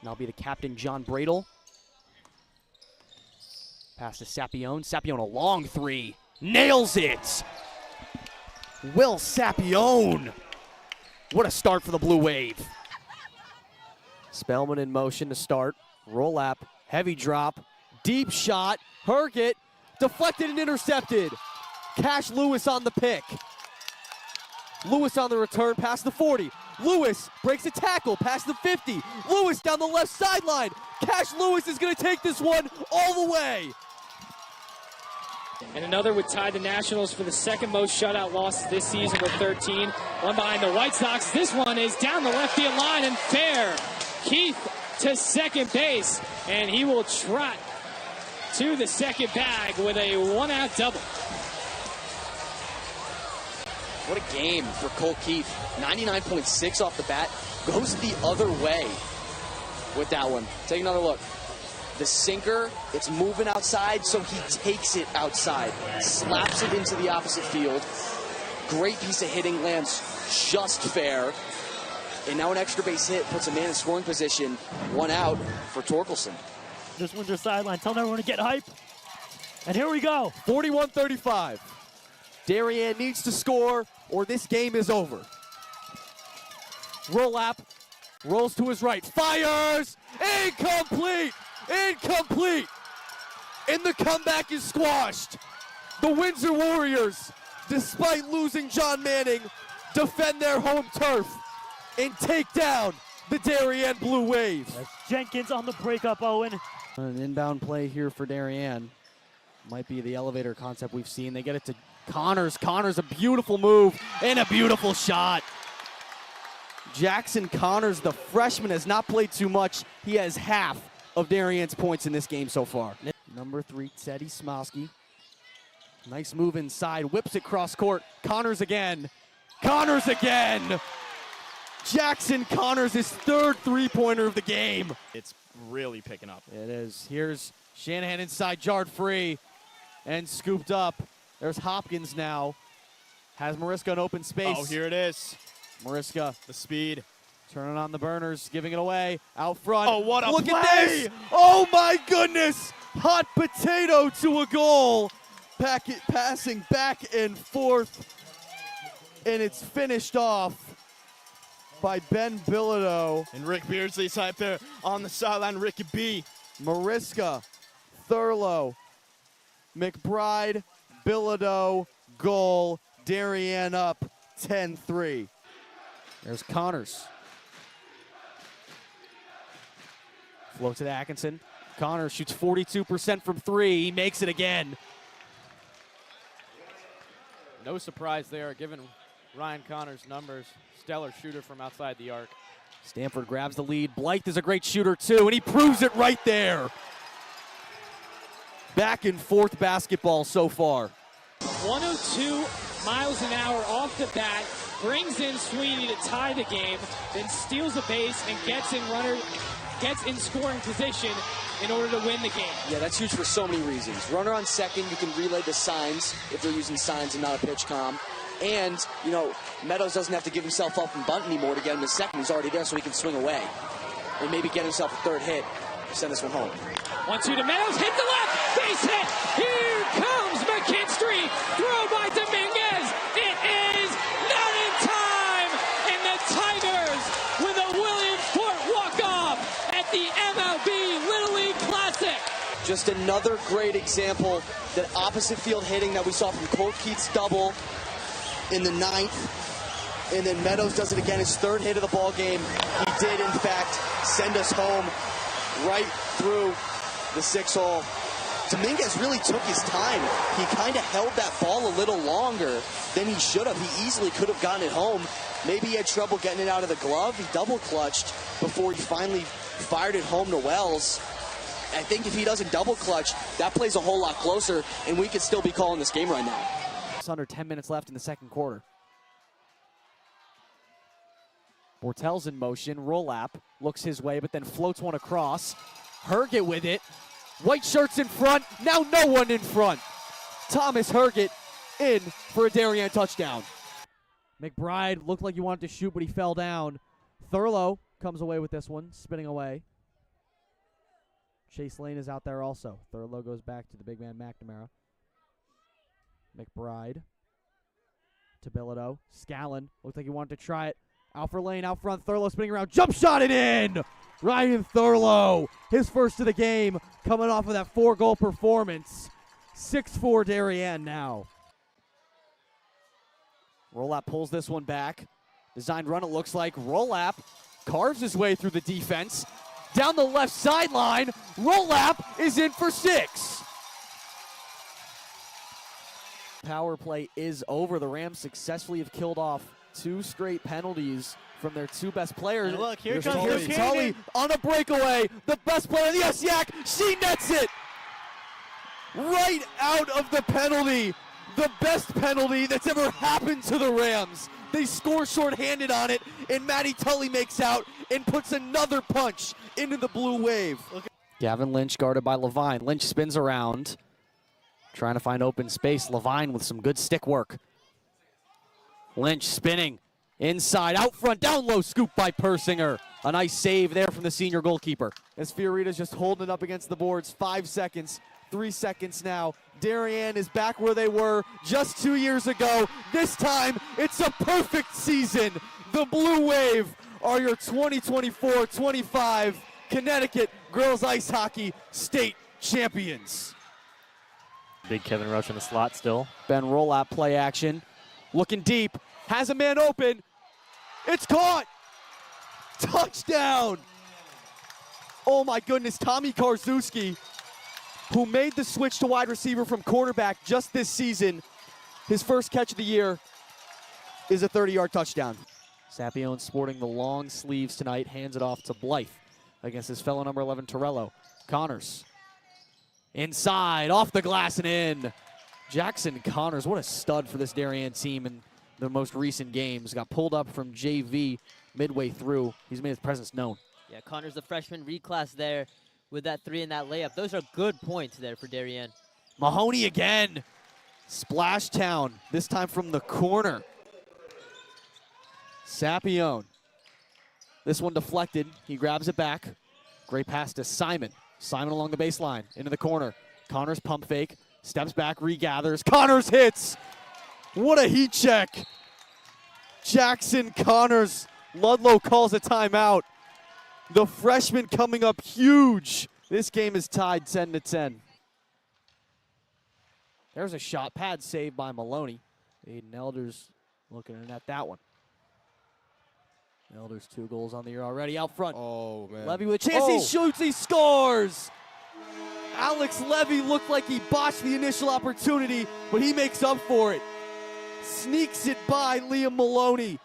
And that'll be the captain, John Bradle. Pass to Sapione. Sapione, a long three. Nails it! Will Sapione. What a start for the Blue Wave. Spellman in motion to start. Roll up, heavy drop, deep shot. Herget, deflected and intercepted. Cash Lewis on the pick. Lewis on the return, past the 40. Lewis breaks a tackle, past the 50. Lewis down the left sideline. Cash Lewis is going to take this one all the way. And another would tie the Nationals for the second most shutout losses this season with 13. One behind the White Sox. This one is down the left field line and fair. Keith to second base, and he will trot to the second bag with a one-out double. What a game for Cole Keith. 99.6 off the bat. Goes the other way with that one. Take another look. The sinker, it's moving outside, so he takes it outside. Slaps it into the opposite field. Great piece of hitting, lands just fair. And now an extra base hit puts a man in scoring position. One out for Torkelson. This Windsor sideline, telling everyone to get hype. And here we go. 41-35. Darien needs to score or this game is over. Rolap rolls to his right, fires, incomplete, incomplete. And the comeback is squashed. The Windsor Warriors, despite losing John Manning, defend their home turf and take down the Darien Blue Wave. That's Jenkins on the breakup, Owen. An inbound play here for Darien. Might be the elevator concept we've seen. They get it to Connors. Connors, a beautiful move and a beautiful shot. Jackson Connors, the freshman, has not played too much. He has half of Darien's points in this game so far. Number 3, Teddy Smosky. Nice move inside, whips it cross court. Connors again. Connors again! Jackson Connors, his third three-pointer of the game. It's really picking up. It is. Here's Shanahan inside, jarred free and scooped up. There's Hopkins now. Has Mariska in open space. Oh, here it is. Mariska, The speed. turning on the burners, giving it away. Out front. Oh, what a Look play! at this! Oh, my goodness! Hot potato to a goal. Passing back and forth. And it's finished off by Ben Bilodeau. And Rick Beardsley's right there on the sideline. Ricky B. Mariska, Thurlow, McBride, Bilodeau, goal. Darien up 10-3. There's Connors. Float to Atkinson. Connors shoots 42% from 3. He makes it again. No surprise there, given Ryan Connors' numbers. Stellar shooter from outside the arc. Stanford grabs the lead. Blythe is a great shooter too, and he proves it right there. Back and forth basketball so far. 102 miles an hour off the bat, brings in Sweeney to tie the game, then steals a base and gets in scoring position in order to win the game. Yeah, that's huge for so many reasons. Runner on second, you can relay the signs if they're using signs and not a pitch comm. And, you know, Meadows doesn't have to give himself up and bunt anymore to get him to second. He's already there so he can swing away. And maybe get himself a third hit to send this one home. 1-2 to Meadows, hit the left, base hit. Here comes McKinstry, throw by Dominguez. It is not in time. And the Tigers with a William Fort walk-off at the MLB Little League Classic. Just another great example, that opposite field hitting that we saw from Cole Keith's double in the 9th. And then Meadows does it again, his third hit of the ball game. He did, in fact, send us home right through the 6-hole. Dominguez really took his time. He kind of held that ball a little longer than he should have. He easily could have gotten it home. Maybe he had trouble getting it out of the glove. He double clutched before he finally fired it home to Wells. I think if he doesn't double clutch, that plays a whole lot closer, and we could still be calling this game right now. It's under 10 minutes left in the second quarter. Bortel's in motion. Rolap looks his way, but then floats one across. Herget with it. White shirts in front. Now no one in front. Thomas Herget in for a Darien touchdown. McBride looked like he wanted to shoot, but he fell down. Thurlow comes away with this one, spinning away. Chase Lane is out there also. Thurlow goes back to the big man McNamara. McBride to Bilodeau. Scallon looked like he wanted to try it. Out for Lane, out front. Thurlow spinning around. Jump shot it in! Ryan Thurlow, his first of the game, coming off of that 4-goal performance. 6-4 Darien now. Rolap pulls this one back. Designed run, it looks like. Rolap carves his way through the defense. Down the left sideline, Rolap is in for 6. Power play is over. The Rams successfully have killed off 2 straight penalties from their 2 best players. And look, here Here's comes Tully on a breakaway. The best player of the SYAC. She nets it right out of the penalty. The best penalty that's ever happened to the Rams. They score shorthanded on it, and Maddie Tully makes out and puts another punch into the blue wave. Gavin Lynch guarded by Levine. Lynch spins around, trying to find open space. Levine with some good stick work. Lynch spinning inside, out front, down low, scoop by Persinger. A nice save there from the senior goalkeeper. As Fiorita's just holding it up against the boards, 5 seconds, 3 seconds now. Darien is back where they were just 2 years ago. This time, it's a perfect season. The Blue Wave are your 2024-25 Connecticut Girls Ice Hockey State Champions. Big Kevin Rush in the slot still. Ben Rolap play action. Looking deep. Has a man open. It's caught. Touchdown. Oh my goodness. Tommy Karczewski, who made the switch to wide receiver from quarterback just this season, his first catch of the year is a 30-yard touchdown. Sapione sporting the long sleeves tonight, hands it off to Blythe against his fellow number 11, Torello. Connors inside, off the glass and in. Jackson Connors, what a stud for this Darien team in the most recent games. Got pulled up from JV midway through. He's made his presence known. Yeah, Connors, the freshman reclass there with that 3 and that layup. Those are good points there for Darien. Mahoney again. Splashtown, this time from the corner. Sapione. This one deflected. He grabs it back. Great pass to Simon. Simon along the baseline, into the corner. Connors pump fake, steps back, regathers. Connors hits. What a heat check. Jackson Connors. Ludlow calls a timeout. The freshman coming up huge. This game is tied 10-10. There's a shot. Pad saved by Maloney. Aiden Elders looking at that one. Elders 2 goals on the year already. Out front. Oh, man. Levy with a chance. He shoots. He scores. Alex Levy looked like he botched the initial opportunity, but he makes up for it. Sneaks it by Liam Maloney.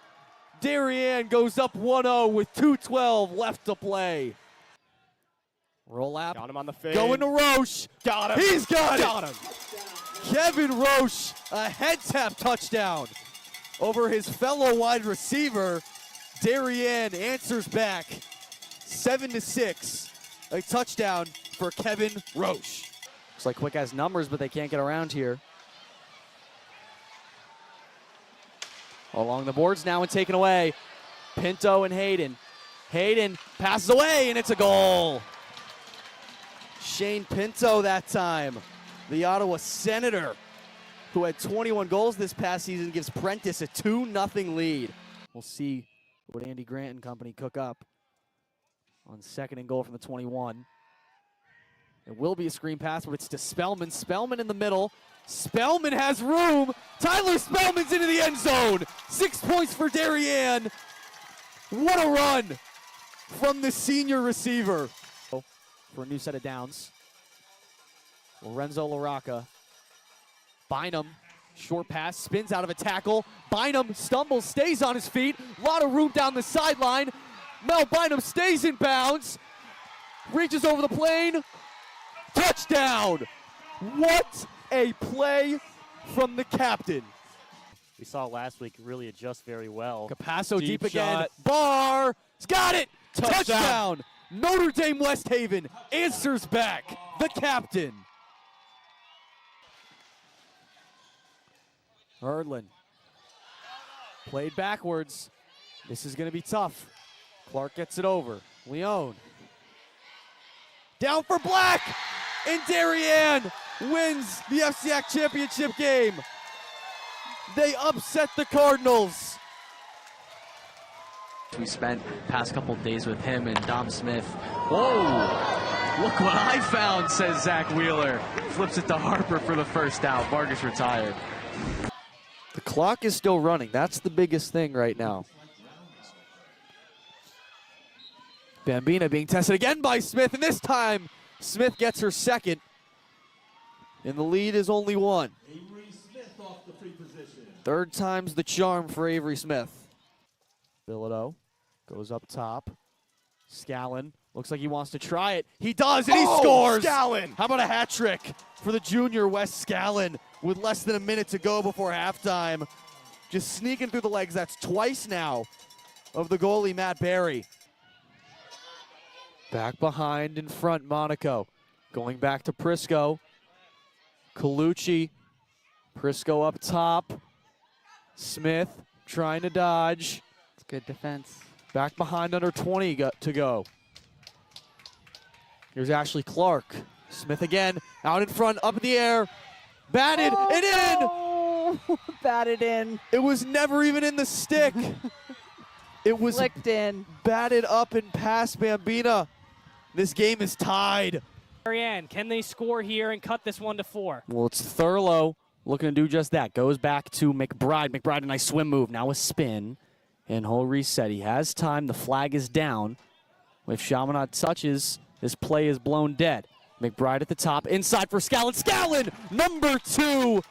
Darien goes up 1-0 with 2:12 left to play. Rolap. Got him on the fade. Going to Roche. Got him. He's got Got it. him. Kevin Roche, a head tap touchdown over his fellow wide receiver. Darien answers back 7-6. A touchdown for Kevin Roche. Looks like Quick has numbers, but they can't get around here. Along the boards now and taken away. Pinto and Hayden. Hayden passes away, and it's a goal. Shane Pinto that time. The Ottawa Senator, who had 21 goals this past season, gives Prentice a 2-0 lead. We'll see what Andy Grant and company cook up on 2nd and goal from the 21. It will be a screen pass, but it's to Spellman. Spellman in the middle. Spellman has room. Tyler Spellman's into the end zone. 6 points for Darien. What a run from the senior receiver. For a new set of downs. Lorenzo LaRocca. Bynum, short pass, spins out of a tackle. Bynum stumbles, stays on his feet. A lot of room down the sideline. Mel Bynum stays in bounds. Reaches over the plane. Touchdown! What a play from the captain. We saw last week really adjust very well. Capasso deep again. shot. Barr. He's got it. Touchdown. Touchdown. Notre Dame West Haven answers back. The captain. Erdlin. Played backwards. This is going to be tough. Clark gets it over. Leone. Down for Black. And Darien wins the FCAC championship game. They upset the Cardinals. We spent past couple days with him and Dom Smith. Whoa! Look what I found, says Zach Wheeler. Flips it to Harper for the first out. Vargas retired. The clock is still running. That's the biggest thing right now. Bambina being tested again by Smith, and this time Smith gets her second. And the lead is only one. Third time's the charm for Avery Smith. Bilodeau goes up top. Scallon looks like he wants to try it. He does, and he scores! Scallon! How about a hat trick for the junior Wes Scallon with less than a minute to go before halftime? Just sneaking through the legs. That's twice now of the goalie, Matt Barry. Back behind in front, Monaco. Going back to Prisco. Colucci. Prisco up top. Smith trying to dodge. It's good defense. Back behind, under 20 to go. Here's Ashley Clark. Smith again, out in front, up in the air. Batted, and in! Oh, batted in. It was never even in the stick. It was Flicked in. batted up and past Bambina. This game is tied. Marianne, can they score here and cut this 1-4? Well, it's Thurlow looking to do just that. Goes back to McBride. McBride, a nice swim move. Now a spin. And he'll reset. He has time. The flag is down. If Chaminade touches, this play is blown dead. McBride at the top. Inside for Scallon. Scallon, number 2.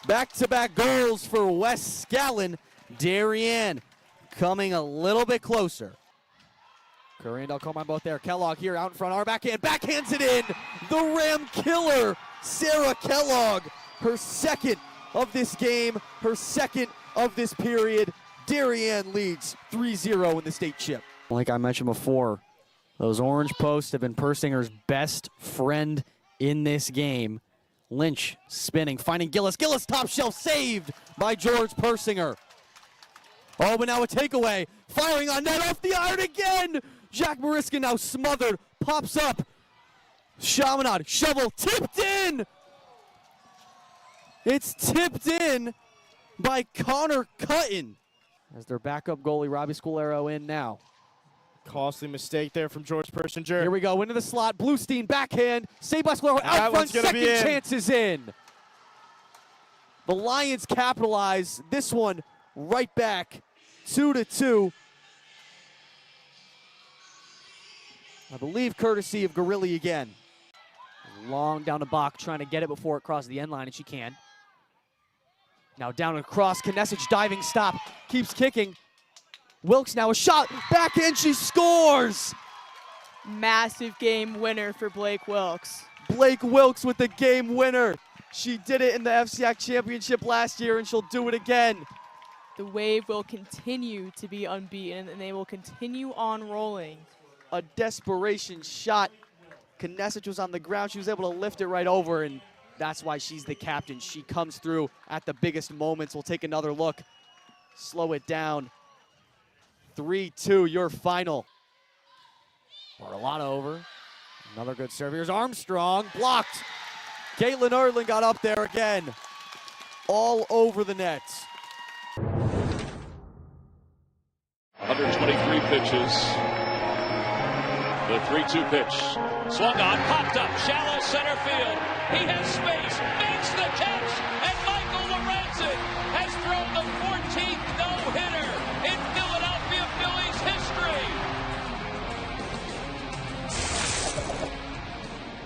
Back-to-back goals for Wes Scallon. Darien coming a little bit closer. Curry and Alcomine both there. Kellogg here out in front. Our backhand. Backhands it in. The Ram killer, Sarah Kellogg. Her second of this game. Her second of this period. Darien leads 3-0 in the state chip. Like I mentioned before, those orange posts have been Persinger's best friend in this game. Lynch spinning, finding Gillis. Gillis top shelf saved by George Persinger. Oh, but now a takeaway. Firing on net off the iron again. Jack Mariska now smothered. Pops up. Chaminade, shovel, tipped in. It's tipped in by Connor Cutton. As their backup goalie, Robbie Scolero, in now. Costly mistake there from George Persinger. Here we go, into the slot. Bluestein, backhand. Saved by Scolero, out front, second chance is in. The Lions capitalize this one right back, 2-2. I believe courtesy of Gorilli again. Long down to Bach, trying to get it before it crosses the end line, and she can. Now down across, Kinesic diving stop, keeps kicking. Wilkes now a shot, backhand, she scores! Massive game winner for Blake Wilkes. Blake Wilkes with the game winner. She did it in the FCAC championship last year, and she'll do it again. The Wave will continue to be unbeaten, and they will continue on rolling. A desperation shot. Kinesic was on the ground. She was able to lift it right over, and that's why she's the captain. She comes through at the biggest moments. We'll take another look. Slow it down. 3-2, your final. Bartolotta over. Another good serve. Here's Armstrong. Blocked. Caitlin Erdlin got up there again. All over the net. 123 pitches. The 3-2 pitch. Swung on, popped up, shallow center field. He has space, makes the catch, and Michael Lorenzen has thrown the 14th no-hitter in Philadelphia Phillies history.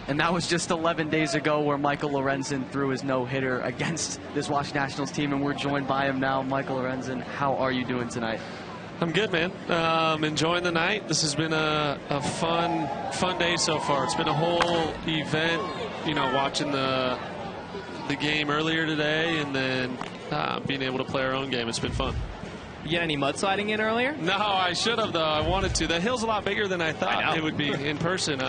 And that was just 11 days ago where Michael Lorenzen threw his no-hitter against this Washington Nationals team, and we're joined by him now. Michael Lorenzen, how are you doing tonight? I'm good, man. Enjoying the night. This has been a fun day so far. It's been a whole event, you know, watching the game earlier today and then being able to play our own game. It's been fun. You get any mudsliding in earlier? No, I should have, though. I wanted to. The hill's a lot bigger than I thought it would be in person.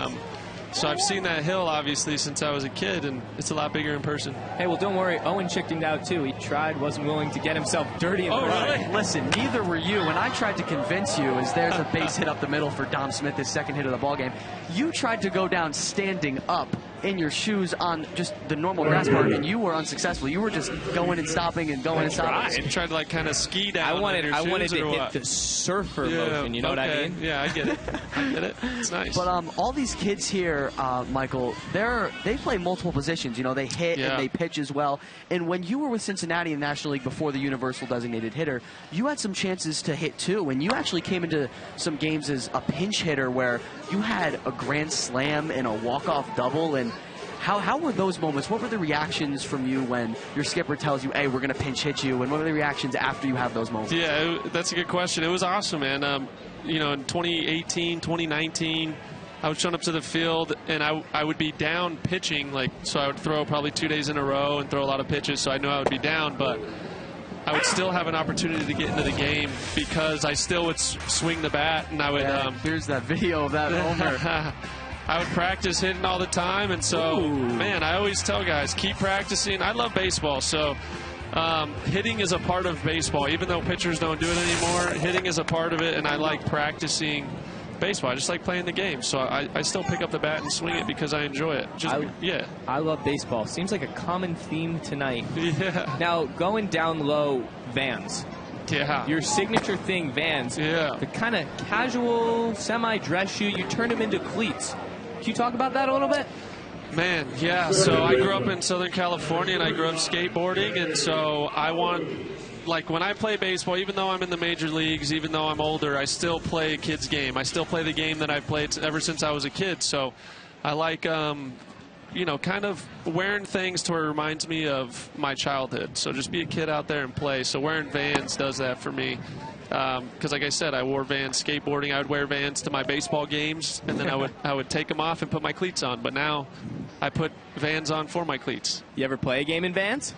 So I've seen that hill, obviously, since I was a kid, and it's a lot bigger in person. Hey, well, don't worry. Owen chickened out, too. He tried, wasn't willing to get himself dirty in the Really? Listen, neither were you. When I tried to convince you, as there's a base hit up the middle for Dom Smith, his second hit of the ball game, you tried to go down standing up in your shoes on just the normal grass part, and you were unsuccessful. You were just going and stopping and going and stopping. I tried to, like, kind of ski down. I wanted to hit what? The surfer motion, you know what I mean? Yeah, I get it. I get it. It's nice. But all these kids here, Michael, they play multiple positions. You know, they hit and they pitch as well. And when you were with Cincinnati in the National League before the universal designated hitter, you had some chances to hit too. And you actually came into some games as a pinch hitter where you had a grand slam and a walk-off double. And how were those moments? What were the reactions from you when your skipper tells you, hey, we're going to pinch hit you? And what were the reactions after you have those moments? Yeah, that's a good question. It was awesome, man. You know, in 2018, 2019, I was showing up to the field, and I would be down pitching, so I would throw probably 2 days in a row and throw a lot of pitches, so I knew I would be down, but I would still have an opportunity to get into the game because I still would swing the bat, and I would... here's that video of that homer. I would practice hitting all the time, and so, man, I always tell guys, keep practicing. I love baseball, so hitting is a part of baseball. Even though pitchers don't do it anymore, hitting is a part of it, and I like practicing baseball. I just like playing the game, so I still pick up the bat and swing it because I enjoy it. I love baseball. Seems like a common theme tonight. Yeah. Now, going down low, Vans. Yeah. Your signature thing, Vans. Yeah. The kind of casual, semi-dress shoe, you turned them into cleats. Can you talk about that a little bit? Man, yeah. So I grew up in Southern California, and I grew up skateboarding, and so I want, when I play baseball, even though I'm in the major leagues, even though I'm older, I still play a kid's game. I still play the game that I've played ever since I was a kid. So I like, you know, kind of wearing things to where it reminds me of my childhood. So just be a kid out there and play. So wearing Vans does that for me. Because like I said, I wore Vans skateboarding. I would wear Vans to my baseball games, and then I would take them off and put my cleats on. But now I put Vans on for my cleats. You ever play a game in Vans?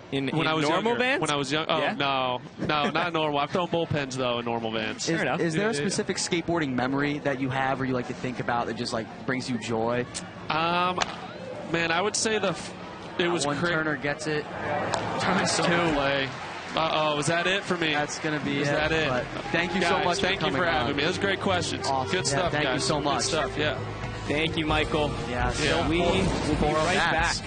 When I was normal younger, Vans? When I was young, no, not normal. I've thrown bullpens though in normal Vans. Is there a specific skateboarding memory that you have, or you like to think about that just brings you joy? Man, I would say it was when Turner gets it. Turner's play. Uh-oh, is that it for me? That's going to be Is that it? Thank you guys, so much thank for you for having me. Those are great questions. Awesome. Good stuff, thank guys. You so much. Good stuff, yeah. Thank you, Michael. Yeah, so we will be right back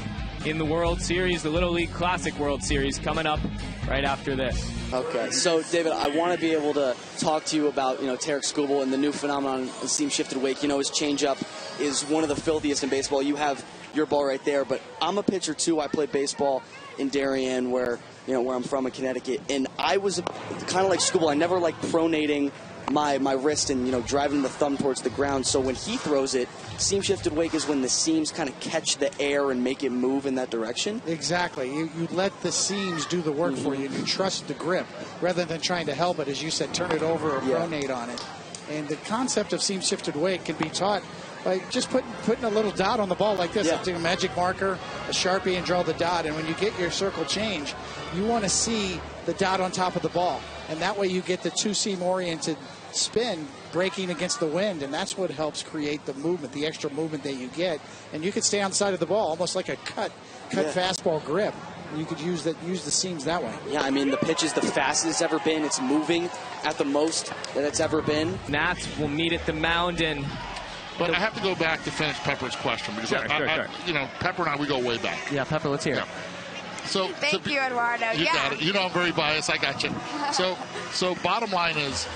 in the World Series, the Little League Classic World Series, coming up right after this. Okay, so David, I want to be able to talk to you about, Tarek Skubal and the new phenomenon, the seam-shifted wake. His changeup is one of the filthiest in baseball. You have your ball right there, but I'm a pitcher too. I played baseball in Darien, where I'm from in Connecticut, and I was kind of like Skubal. I never liked pronating my wrist and driving the thumb towards the ground. So when he throws it, seam shifted wake is when the seams kind of catch the air and make it move in that direction. Exactly. You let the seams do the work for you, and you trust the grip rather than trying to help it, as you said, turn it over or pronate on it. And the concept of seam shifted wake can be taught by just putting a little dot on the ball like this. Yeah. Take a magic marker, a Sharpie, and draw the dot. And when you get your circle change, you want to see the dot on top of the ball. And that way you get the two-seam oriented spin breaking against the wind, and that's what helps create the movement, the extra movement that you get. And you could stay on the side of the ball, almost like a cut fastball grip. You could use the seams that way. Yeah, I mean, the pitch is the fastest it's ever been. It's moving at the most that it's ever been. Nats will meet at the mound, and but I have to go back to finish Pepper's question, because sure. Pepper and I, we go way back. Yeah, Pepper, let's hear it. So Thank you, Eduardo. You got it. I'm very biased. I got you. So bottom line is,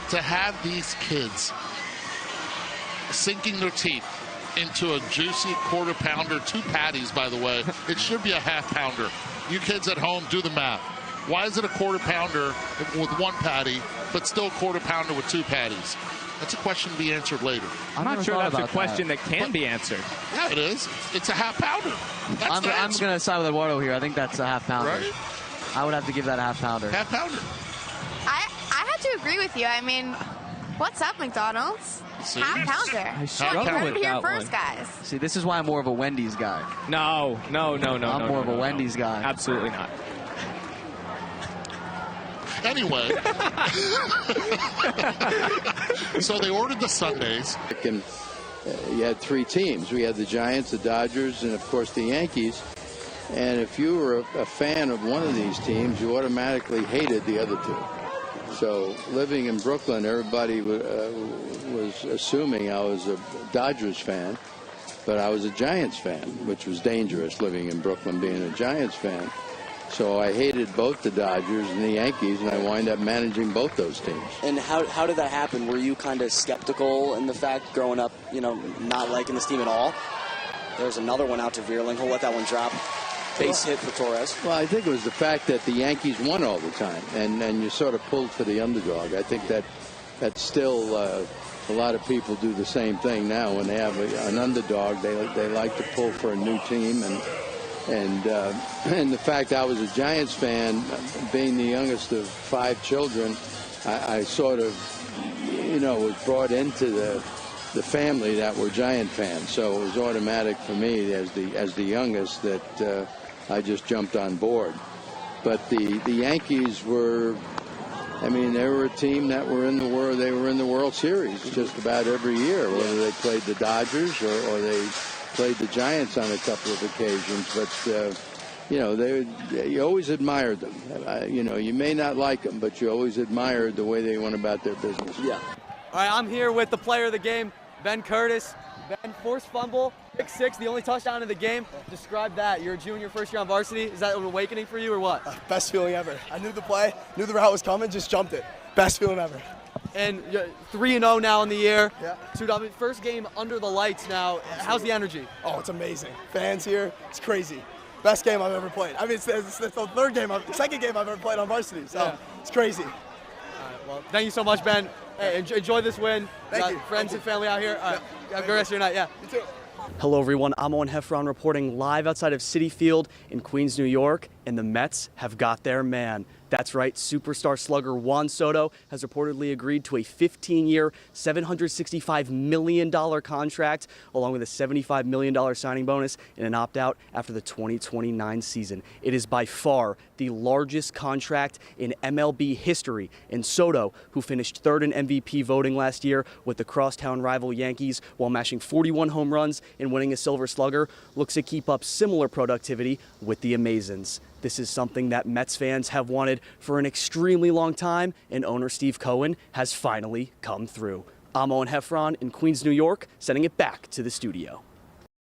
to have these kids sinking their teeth into a juicy quarter pounder, 2 patties, by the way. It should be a half pounder. You kids at home, do the math. Why is it a quarter pounder with 1 patty, but still a quarter pounder with 2 patties? That's a question to be answered later. I'm not sure that's a question that can be answered. Yeah, it is. It's a half pounder. I'm going to side with Eduardo here. I think that's a half pounder. Right? I would have to give that a half pounder. Half pounder. I have to agree with you. I mean, what's up, McDonald's? See? Half pounder. I struggle with here that first, one. guys. See, this is why I'm more of a Wendy's guy. No. I'm more of a Wendy's guy. Absolutely not. Anyway, so they ordered the sundaes. you had three teams. We had the Giants, the Dodgers, and of course the Yankees. And if you were a fan of one of these teams, you automatically hated the other two. So living in Brooklyn, everybody was assuming I was a Dodgers fan, but I was a Giants fan, which was dangerous living in Brooklyn being a Giants fan. So I hated both the Dodgers and the Yankees, and I wind up managing both those teams. And how did that happen? Were you kind of skeptical in the fact growing up, not liking this team at all? There's another one out to Vierling. He'll let that one drop. Base hit for Torres. Well, I think it was the fact that the Yankees won all the time, and you sort of pulled for the underdog. I think that's still a lot of people do the same thing now when they have an underdog. They like to pull for a new team, and the fact I was a Giants fan, being the youngest of 5 children, I sort of was brought into the family that were Giant fans. So it was automatic for me as the youngest that I just jumped on board. But the Yankees were, they were a team that were in the world. They were in the World Series just about every year, whether they played the Dodgers or they played the Giants on a couple of occasions. But you always admired them. You may not like them, but you always admired the way they went about their business. Yeah. All right, I'm here with the player of the game, Ben Curtis. Ben, forced fumble, pick 6, the only touchdown of the game. Describe that. You're a junior, first year on varsity. Is that an awakening for you or what? Best feeling ever. I knew the play, knew the route was coming, just jumped it. Best feeling ever. And 3-0 now in the year. Yeah. First game under the lights now. How's the energy? Oh, it's amazing. Fans here, it's crazy. Best game I've ever played. It's the second game I've ever played on varsity, so It's crazy. All right, well, thank you so much, Ben. Hey, enjoy this win. Thank you. Friends and family out here. All right. Have a good rest of your night. Yeah. You too. Hello, everyone. I'm Owen Heffron reporting live outside of Citi Field in Queens, New York, and the Mets have got their man. That's right, superstar slugger Juan Soto has reportedly agreed to a 15-year, $765 million contract, along with a $75 million signing bonus and an opt-out after the 2029 season. It is by far the largest contract in MLB history, and Soto, who finished 3rd in MVP voting last year with the crosstown rival Yankees while mashing 41 home runs and winning a Silver Slugger, looks to keep up similar productivity with the Amazons. This is something that Mets fans have wanted for an extremely long time, and owner Steve Cohen has finally come through. I'm Owen Heffron in Queens, New York, sending it back to the studio.